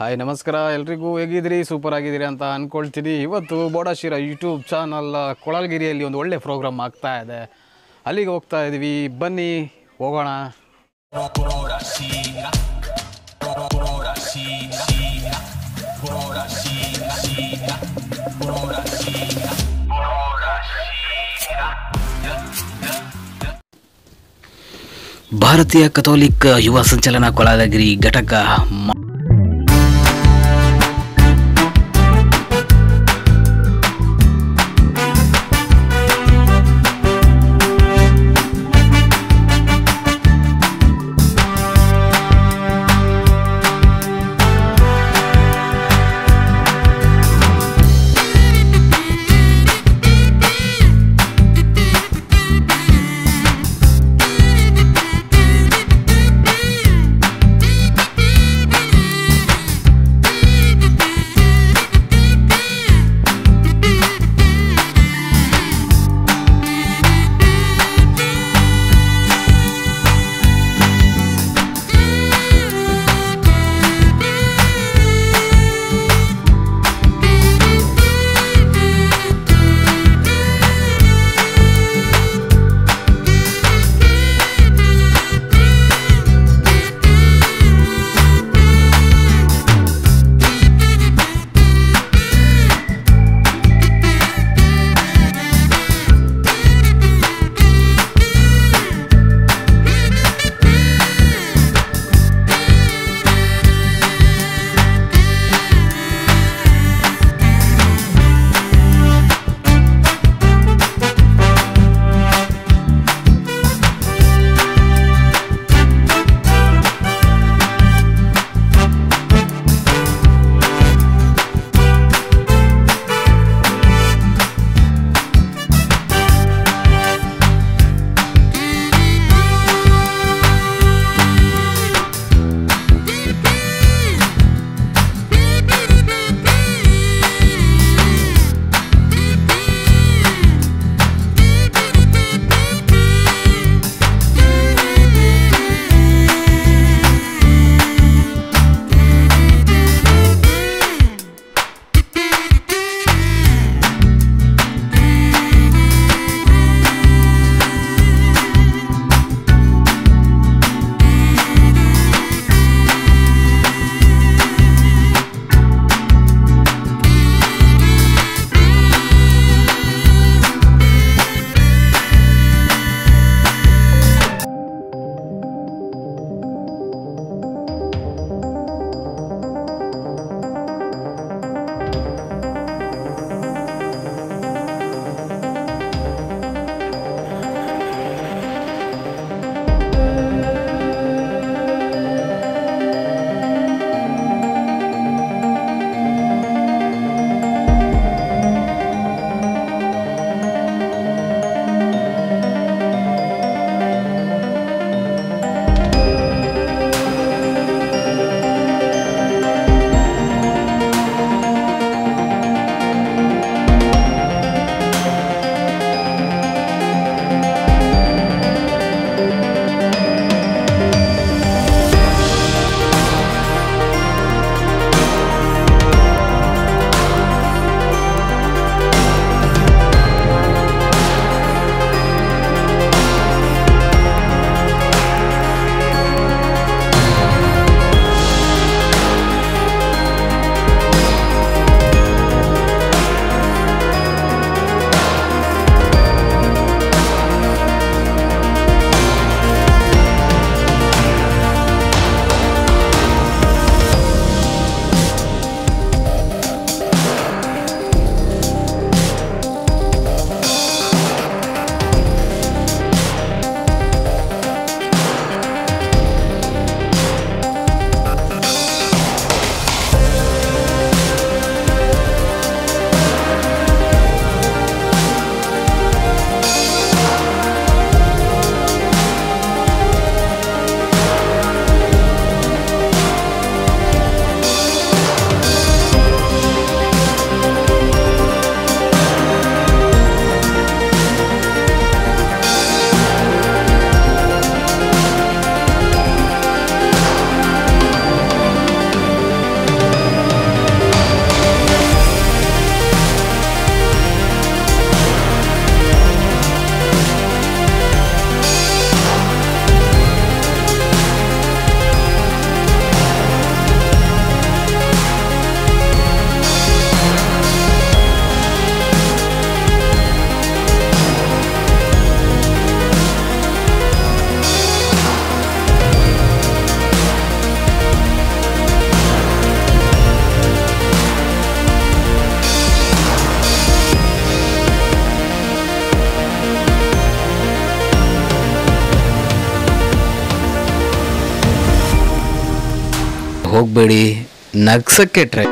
Hi ನಮಸ್ಕಾರ ಎಲ್ರಿಗೂ ಹೇಗಿದ್ದೀರಿ ಸೂಪರ್ ಆಗಿದ್ದೀರಿ ಅಂತ ಅಂದ್ಕೊಳ್ತೀನಿ. ಇವತ್ತು ಬೋಡಾಶಿರ ಯೂಟ್ಯೂಬ್ ಚಾನಲ್ ಕೊಳಲ್ಗಿರಿಯಲ್ಲಿ ಒಂದು ಒಳ್ಳೆ ಪ್ರೋಗ್ರಾಮ್ ಆಗ್ತಾ ಇದೆ. ಅಲ್ಲಿಗೆ ಹೋಗ್ತಾ ಇದ್ದೀವಿ, ಬನ್ನಿ ಹೋಗೋಣ. ಭಾರತೀಯ ಕಥೋಲಿಕ್ ಯುವ ಸಂಚಲನ ಕೊಳಲಗಿರಿ ಘಟಕ ಹೋಗಬೇಡಿ, ನಗ್ಸಕ್ಕೆ ಟ್ರೈ.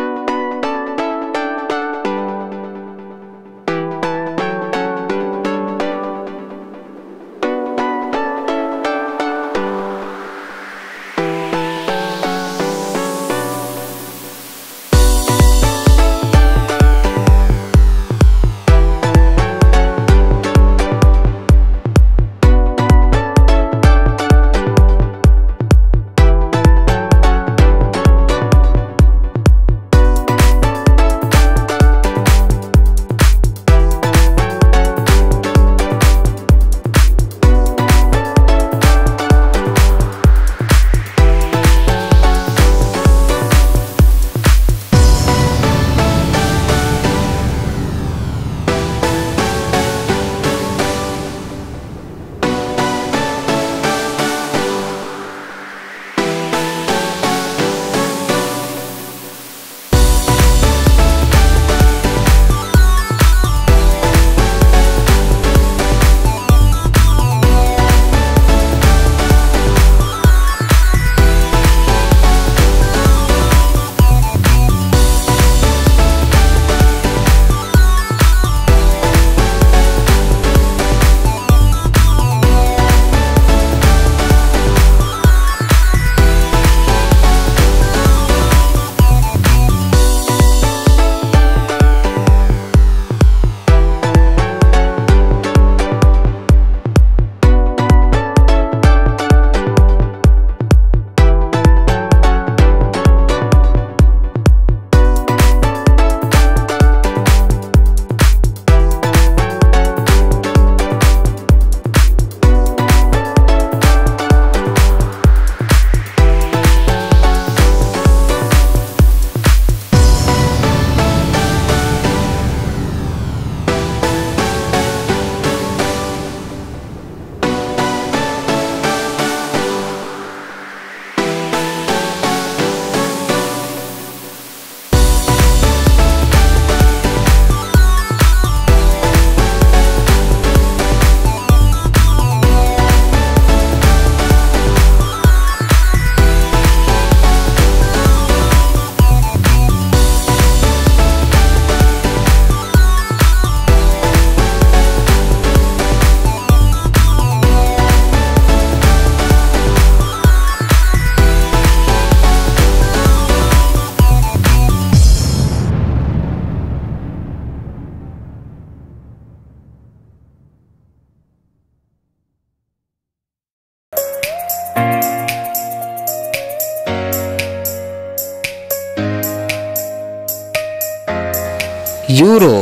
ಇವರು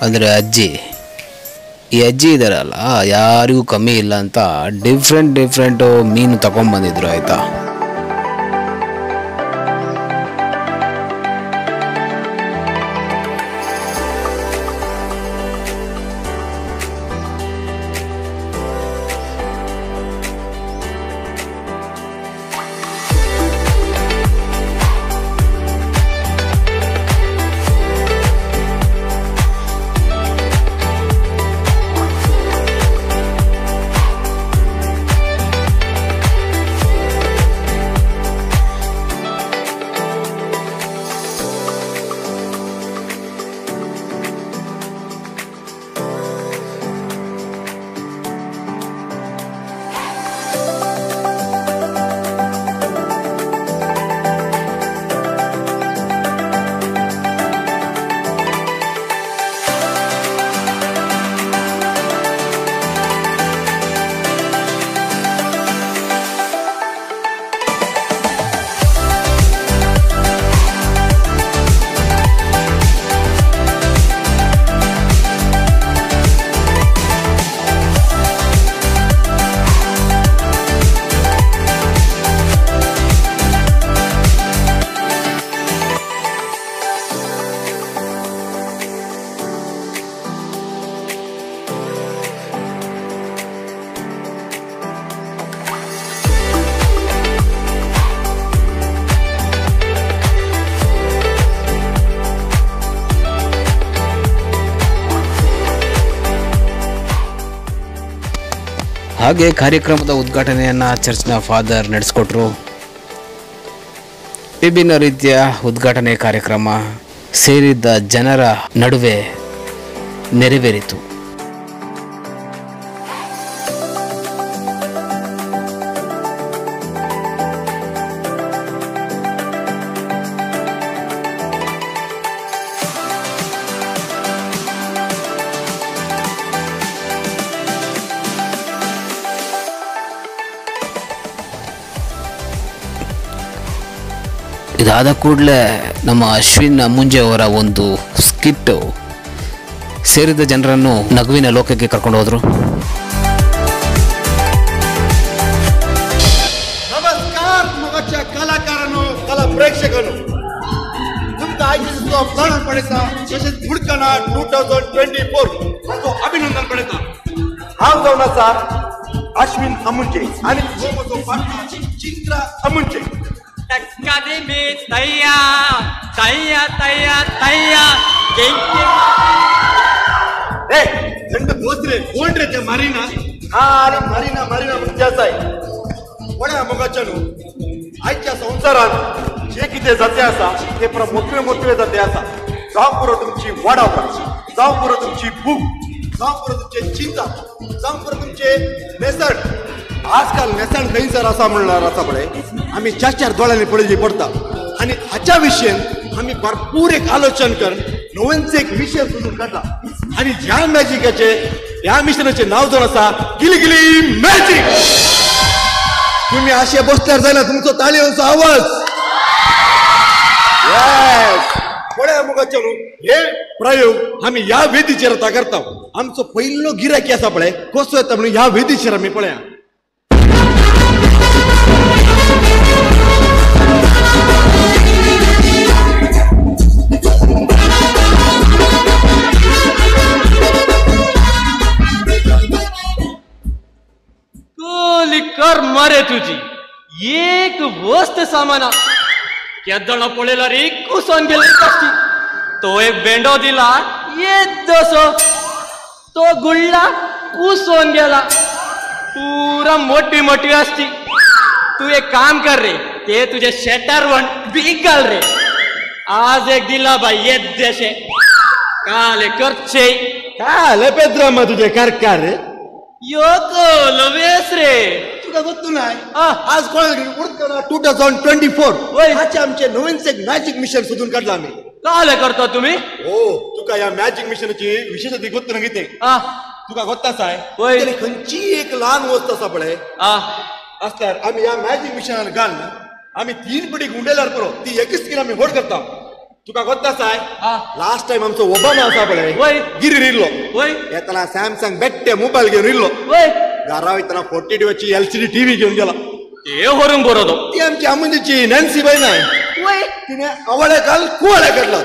ಅಂದರೆ ಅಜ್ಜಿ, ಈ ಅಜ್ಜಿ ಇದ್ದಾರಲ್ಲ ಯಾರಿಗೂ ಕಮ್ಮಿ ಇಲ್ಲ ಅಂತ ಡಿಫ್ರೆಂಟು ಮೀನು ತಗೊಂಡ್ಬಂದಿದ್ರು ಆಯಿತಾ. ಹಾಗೆ ಕಾರ್ಯಕ್ರಮದ ಉದ್ಘಾಟನೆಯನ್ನು ಚರ್ಚ್ನ ಫಾದರ್ ನಡೆಸ್ಕೊಟ್ರು. ವಿಭಿನ್ನ ರೀತಿಯ ಉದ್ಘಾಟನೆ ಕಾರ್ಯಕ್ರಮ ಸೇರಿದ್ದ ಜನರ ನಡುವೆ ನೆರವೇರಿತು. ಇದಾದ ಕೂಡಲೇ ನಮ್ಮ ಅಶ್ವಿನ್ ಅಮ್ಮುಂಜೆ ಅವರ ಒಂದು ಸ್ಕಿಟ್ಟು ಸೇರಿದ ಜನರನ್ನು ನಗುವಿನ ಲೋಕಕ್ಕೆ ಕರ್ಕೊಂಡು ಹೋದರು. नमस्कार मगाच्या कलाकारांनो, कला प्रेक्षकांनो, तुमचं आयुष्याचं अपघात पडायचा तसेच पुढकना 2024 असं अभिनंदन पडायचा. हाव जाऊन असा अश्विन अमुंचे आणि सोबत पार्टनर चित्रा अमुंचे. टक्कादी मी तय्या तय्या तय्या तय्या ए थंड बोचरे कोण रे ते मारीना? हा अरे मारीना मारीना म्हणजे असं आहे. कोण्या मगाच्यानो आजच्या संसारात जे किती जाते असा ते मोठे मोठे जाते असा. जाऊ पुरो तुमची वाडावड, जाऊ पुरो तुमची भूक, जाऊ पुरो तुमचे चिंता, जाऊ पुरो तुमचे नेसण. आजकाल नेसण खैसर असा म्हणणार असा पडे आम्ही चार चार डोळ्यांनी पडली पडता आणि ह्याच्या विषयी आम्ही भरपूर एक आलोचन कर नवीनच एक विषय शोधून काढला आणि ज्या मॅजिकाचे या मिशनाचे नाव जर असा गिलगिली मॅजिक. तुम्ही असे बसल्यावर जायला तुमचं तालीचा आवाज कोण्या मुगाच्या हे प्रयोग आम्ही या वेदीचेर आता करता. आमचं पहिलं गिरायकी असा पळे कसं येतं म्हणून या वेदीचेर आम्ही पळया. कर मरे तुझी एक वस्त सामाना केदण पळेला रे कुसोन गेली कष्टी. तो एक बेंडो दिला ये दोसो तो गुळला कुसोन गेला. पूरा मोठी मोठी असती. तू एक काम कर रे ते तुझे शेटर वन बिग घाल रे. आज एक दिला बाई ये देशे काले करचे काय पेद्रामा तुझे कारकार रे योको लवेस रे. तुला ಗೊತ್ತು नाही आज कोणाला उडकला 2024 ह्याचे आमचे नवीनच एक मॅजिक मिशन शोधून काढला आम्ही. काले करता तुम्ही? हो तुका या मॅजिक मिशनची विशेषता ಗೊತ್ತು ನಂಗಿದೆ. तुका ಗೊತ್ತಾ साय त्याने खंची एक लहान वस्त असा पडे असल्यार आम्ही या मॅजिक मिशनान घालून आम्ही 3 पिढी गुंडेल्यार पुरो ती एकच किलो आम्ही होड करता. तुका ಗೊತ್ತಾ साय लास्ट टाइम आमचो ओबामा असा पडे गिरी इल्लो येताना सॅमसंग बेट्टे मोबाईल घेऊन इल्लो घरा वयताना 42 वची LCD टीव्ही घेऊन गेला. ते होरून बरोदो ती आमची अमुंजीची नॅन्सी बाई नाही तिने आवळे घाल कुवाळे काढला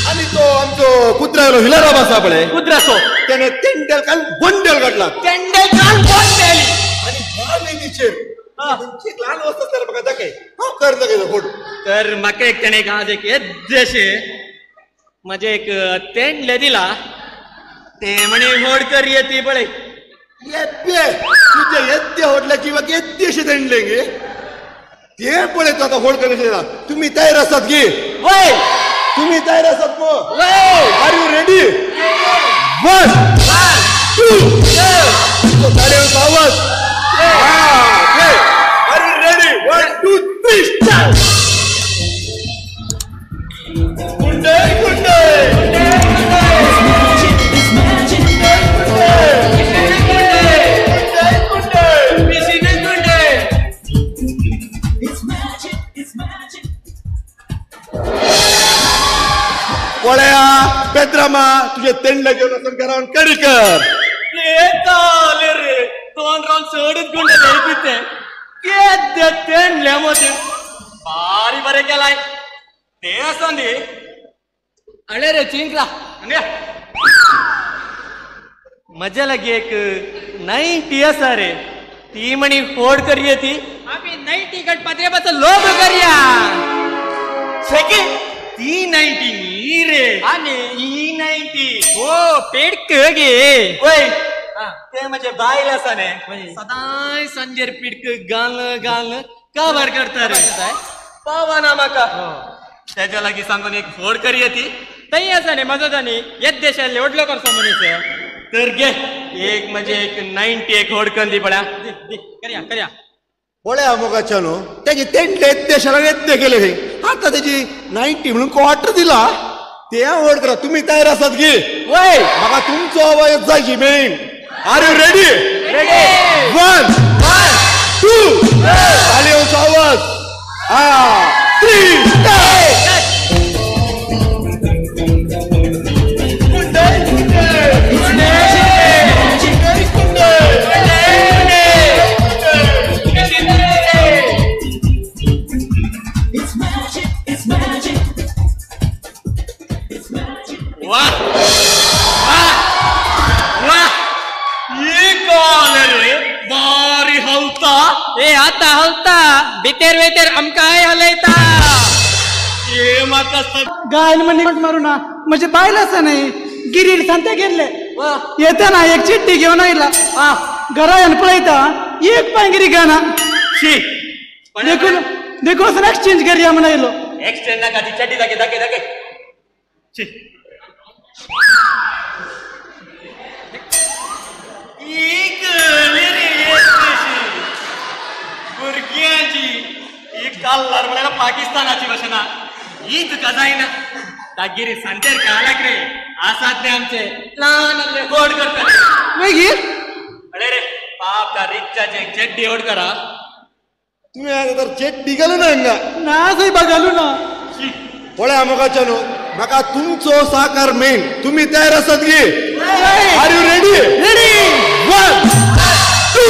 आणि तो आमचो कुत्र्यालो हिलाराम असा पडे कुत्र्याचो त्याने तेंडेल काल बोंडेल काढला आणि ह्या वेदीचेर एक लहान वस्त तर बघा दाखय हांव करता गेलो फोटो. तर म्हाका एक तेणे आज एक येद्देशे म्हणजे एक तेंडले दिला ते म्हणे होड कर येते पळे येद्दे तुझे येद्दे होडले किंवा येद्देशे तेंडले गे ते पळयत आता होड करायचे. तुम्ही तयार असतात गे वय तुम्ही तयार असतात मग वय आर यू रेडी? 1 2 ताळ्यांचा आवाज आर यू रेडी? 1 2 3 स्टार्ट. गुंडे गुंडे पोळ्या पेद्रामा तुझे तेंडले घेऊन असं घरावून कडी कर. रे 2 राऊंड सोडून गुंडे लेपिते येद्दे तेंडल्या मध्ये भारी बरे केलाय ते असं नी अळे रे चिंकला मजा लगी एक 90 असा रे ती म्हणी फोड करूया ती आम्ही 90 गणपती लोभ करूया ती 90 नी रे आणि ही 90 हो पेडक गे वय ते म्हणजे बायल असा ने सदाय संजेर पिडक गाल गाल का भार करता रे पावा ना म्हाका त्याच्या लागीं सांगून एक फोड करी येती तई आसा न्ही मजो जानी येत देशाले ओडलो करता मनीस तर घे एक म्हणजे एक 90 एक होड कंदी पड्या करया करया पळ्या मोगाच्या न्हू तेजे तेंडले देशाला येत्ते गेले रे आता तेजी 90 म्हणून क्वार्टर दिला ते ओड करा तुम्ही तयार आसात की वय म्हाका तुमचो आवाज जायची मेन आर यू रेडी रेडी 1 2 तालियोंचो आवाज 3 वाह वाह वाह ये कॉल रे बारी हलता ए आता हलता भितर वेतर आमकाय हलयता ये म्हाका गायन म्हणे मारू ना म्हणजे पाहिलंच नाही गिरीड सांगते गेले येताना एक चिठ्ठी घेऊन आयला घरा येऊन पळयता एक पांगिरी गाणा शी देखून देखून एक्सचेंज करूया म्हणून आयलो एक्सटेंड नाका ती चड्डी दागे दागे दागे शी एक भुरग्यांची ही काल्लार म्हळ्यार पाकिस्तानाची भाषा ही तुका जायना तागिरी सांतेर कालाक रे आसात रे आमचे ल्हान आपले गोड करता मागीर अरे रे पाप त्या रिचाचे एक चड्डी ओड करा तुम्ही आता तर चेट गेलो ना हांगा ना साहेब घालू ना पळ्या मोगाच्या न्हू म्हाका तुमचो साकार मेन तुम्ही तयार आसात की आर यू रेडी रेडी 1 2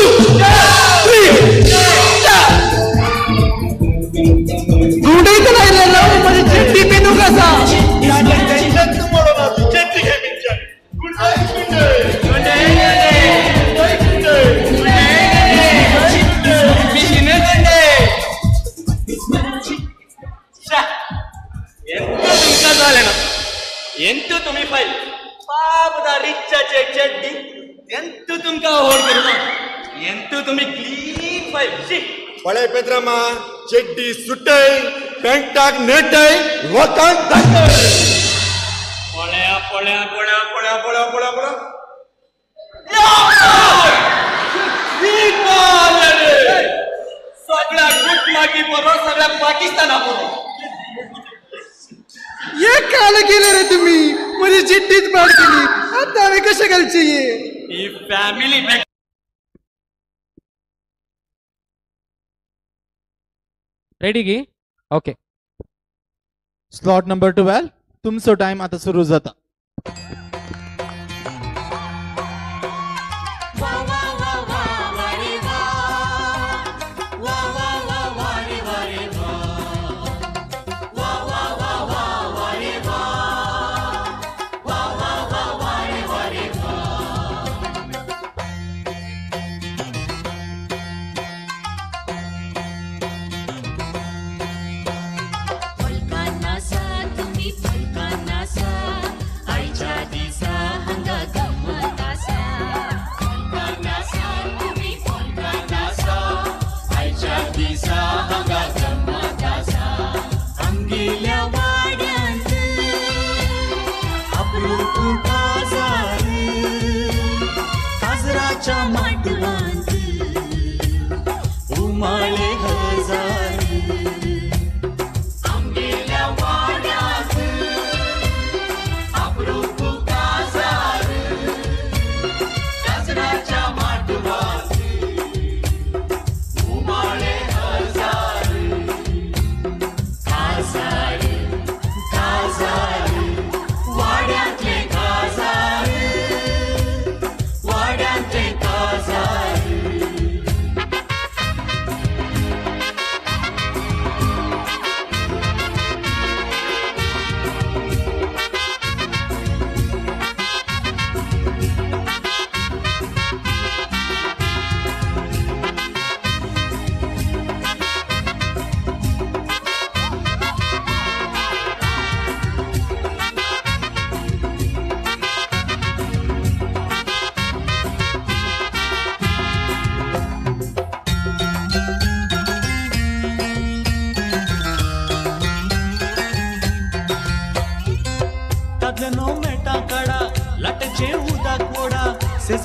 3 गुंडईत राहिलेला म्हणजे चिठ्ठी पिनू कसा ಎಂತೂ ತುಮಿ ಫೈಲ್ ಪಾಪದ ರಿಚ್ಚಾಚೆ ಚಡ್ಡಿ ಎಂತೂ ತುಮಕ ಹೋಡ್ ಕರು ಎಂತೂ ತುಮಿ ಕ್ಲೀನ್ ಫೈಲ್ शी पळय पेद्रामा चेड्डी सुटय पॅन्टाक नेटय वकान धाकय पळ्या पळ्या पळ्या पळ्या पळ्या पळ्या पळ्या सगळ्या गुट मागी बरो सगळ्या पाकिस्ताना बरो एक काल गेले रे तुम्ही म्हणजे चिठ्ठीच पाड केली आता आम्ही कशा घालची ही फॅमिली रेडी की ओके स्लॉट नंबर 12 तुमचो टाइम आता सुरू जाता फलकांना सा तुम्ही फलकांना सा आईच्या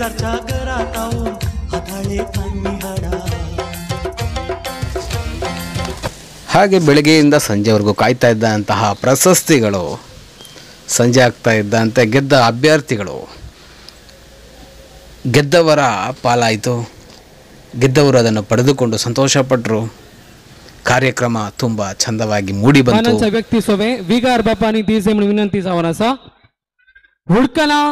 शेजारच्या घरात आऊन हाताळे खांदी हाडा ಹಾಗೆ ಬೆಳಗ್ಗೆಯಿಂದ ಸಂಜೆವರೆಗೂ ಕಾಯ್ತಾ ಇದ್ದಂತಹ ಪ್ರಶಸ್ತಿಗಳು, ಸಂಜೆ ಆಗ್ತಾ ಇದ್ದಂತೆ ಗೆದ್ದ ಅಭ್ಯರ್ಥಿಗಳು, ಗೆದ್ದವರ ಪಾಲಾಯಿತು. ಗೆದ್ದವರು ಅದನ್ನು ಪಡೆದುಕೊಂಡು ಸಂತೋಷಪಟ್ಟರು. ಕಾರ್ಯಕ್ರಮ ತುಂಬ ಚಂದವಾಗಿ ಮೂಡಿ ಬಂತು. व्यक्ती सोबे विगार बापानी दिसे म्हणून विनंती जावन आसा. हुडकणा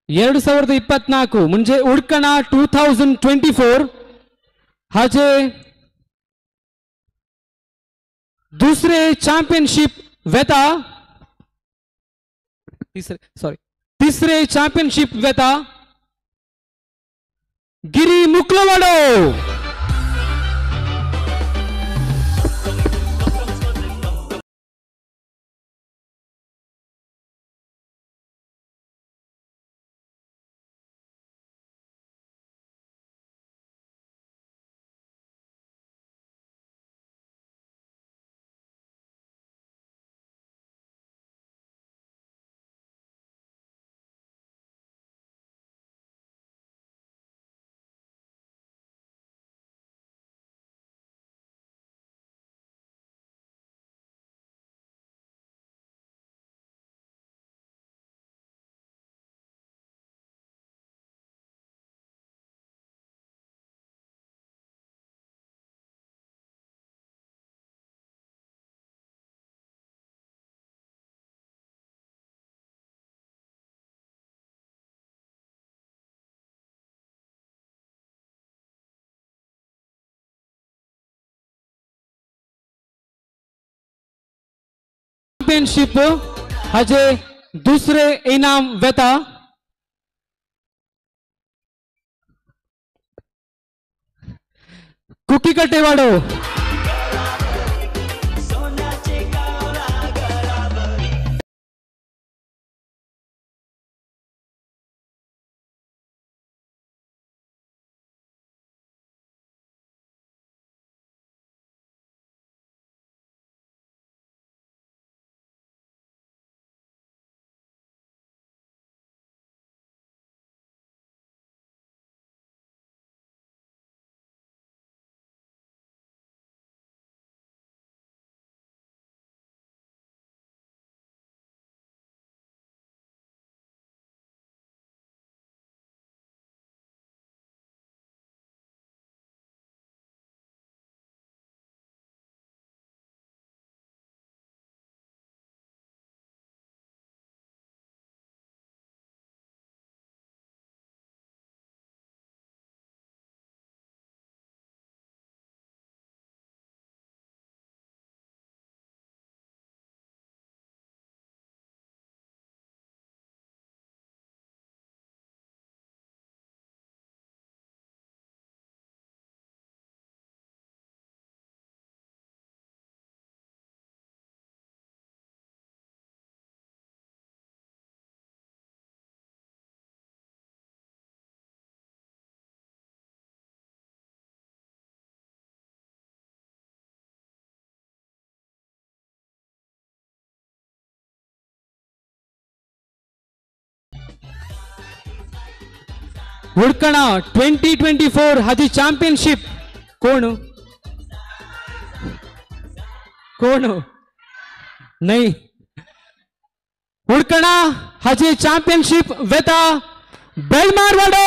2024 म्हणजे हुडकणा 2024 हाचे दुसरे चॅम्पियनशिप वेता तिसरे चॅम्पियनशिप वेता गिरी मुकलवाडो. चॅम्पियनशिप हाचे दुसरे इनाम वेता कुकी कटेवाडो. हुडकणा 2024 हाची चॅम्पियनशिप कोण नाही. हुडकणा हाची चॅम्पियनशिप वेता बेलमारवाडो.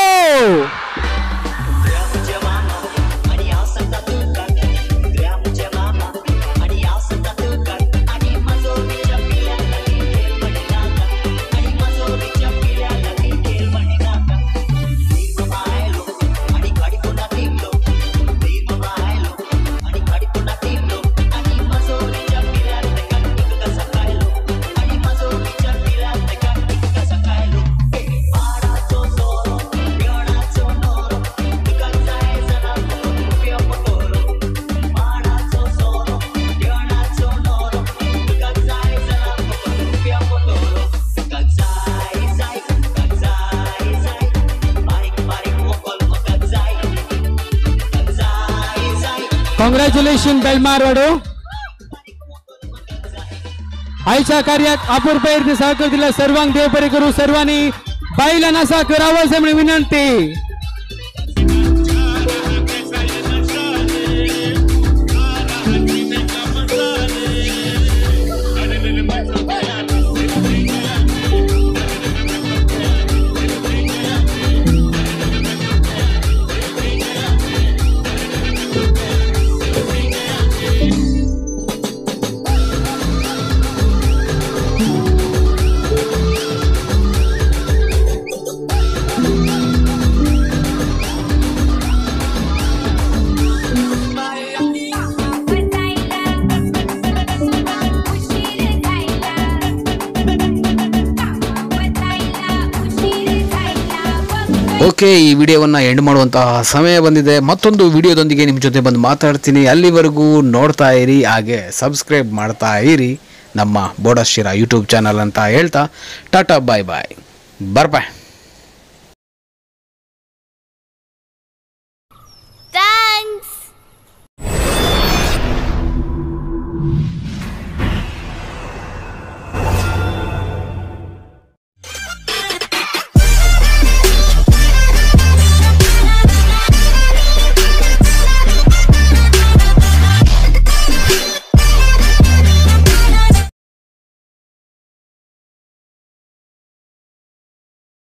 कॉंग्रॅच्युलेशन बेलमारवाडो. आयच्या कार्यात अपूर्व सहकार दिला. सर्वांक देव बरे करू. सर्वांनी बाईलांना असा करावं असे म्हणून विनंती. ಓಕೆ, ಈ ವಿಡಿಯೋವನ್ನು ಎಂಡ್ ಮಾಡುವಂತಹ ಸಮಯ ಬಂದಿದೆ. ಮತ್ತೊಂದು ವಿಡಿಯೋದೊಂದಿಗೆ ನಿಮ್ಮ ಜೊತೆ ಬಂದು ಮಾತಾಡ್ತೀನಿ. ಅಲ್ಲಿವರೆಗೂ ನೋಡ್ತಾ ಇರಿ, ಹಾಗೆ ಸಬ್ಸ್ಕ್ರೈಬ್ ಮಾಡ್ತಾ ಇರಿ ನಮ್ಮ ಬೋಡಾ ಶಿರಾ ಯೂಟ್ಯೂಬ್ ಚಾನಲ್ ಅಂತ ಹೇಳ್ತಾ ಟಾಟಾ ಬಾಯ್ ಬಾಯ್ ಬರ್ಬಾಯ್.